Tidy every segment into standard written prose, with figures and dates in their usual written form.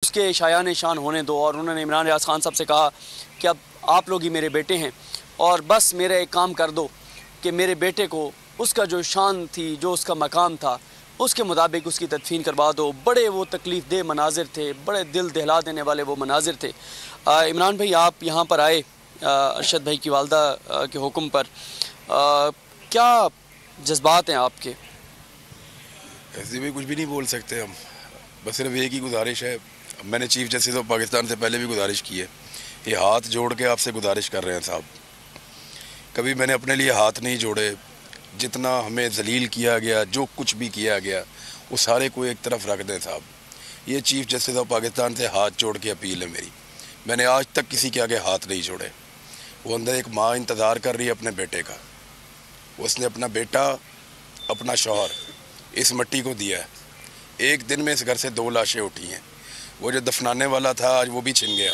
اس کے شایان شان ہونے دو، اور انہوں نے عمران ریاض خان صاحب سے کہا کہ اب آپ لوگ ہی میرے بیٹے ہیں، اور بس میرا ایک کام کر دو کہ میرے بیٹے کو اس کا جو شان تھی، جو اس کا مقام تھا، اس کے مطابق اس کی تدفین کروا دو۔ بڑے وہ تکلیف دہ مناظر تھے، بڑے دل دہلا دینے والے وہ مناظر تھے۔ عمران بھائی، آپ یہاں پر آئے ارشد بھائی کی والدہ کے حکم پر، کیا جذبات ہیں آپ کے؟ ایسے بھی کچھ بھی نہیں بول سکتے ہم، بس صرف ایک ہی گزارش ہے، میں نے چیف جسٹس آف پاکستان سے پہلے بھی گزارش کی ہے، یہ ہاتھ جوڑ کے آپ سے گزارش کر رہے ہیں صاحب، کبھی میں نے اپنے لیے ہاتھ نہیں جوڑے، جتنا ہمیں ذلیل کیا گیا، جو کچھ بھی کیا گیا، وہ سارے کو ایک طرف رکھ دیں صاحب۔ یہ چیف جسٹس آف پاکستان سے ہاتھ جوڑ کے اپیل ہے میری، میں نے آج تک کسی کے آگے ہاتھ نہیں جوڑے۔ وہ اندر ایک ماں انتظار کر رہی ہے اپنے بیٹے کا، اس نے اپنا بیٹا، اپنا شوہر اس مٹی کو دیا ہے، ایک دن میں اس گھر سے 2 لاشیں اٹھی ہیں، وہ جو دفنانے والا تھا آج وہ بھی چھن گیا،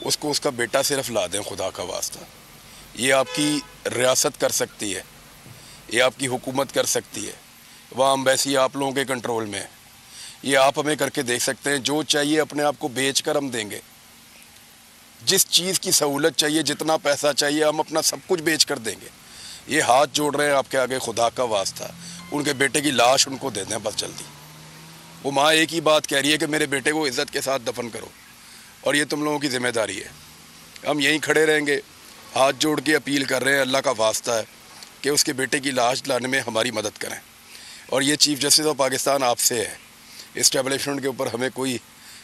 اس کو اس کا بیٹا صرف لا دیں خدا کا واسطہ۔ یہ آپ کی ریاست کر سکتی ہے، یہ آپ کی حکومت کر سکتی ہے، وہاں ایمبیسی آپ لوگوں کے کنٹرول میں ہے، یہ آپ ہمیں کر کے دیکھ سکتے ہیں، جو چاہیے اپنے آپ کو بیچ کر ہم دیں گے، جس چیز کی سہولت چاہیے، جتنا پیسہ چاہیے، ہم اپنا سب کچھ بیچ کر دیں گے۔ یہ ہاتھ جوڑ رہے ہیں آپ کے آگے خدا کا واسطہ، ان کے بیٹے کی لاش ان کو دے دیں بس جلدی۔ وہ ماں ایک ہی بات کہہ رہی ہے کہ میرے بیٹے کو عزت کے ساتھ دفن کرو، اور یہ تم لوگوں کی ذمہ داری ہے۔ ہم یہیں کھڑے رہیں گے، ہاتھ جوڑ کے اپیل کر رہے ہیں، اللہ کا واسطہ ہے کہ اس کے بیٹے کی لاش لانے میں ہماری مدد کریں، اور یہ چیف جسٹس آف پاکستان آپ سے ہے، اسٹیبلشمنٹ کے اوپر ہمیں کوئی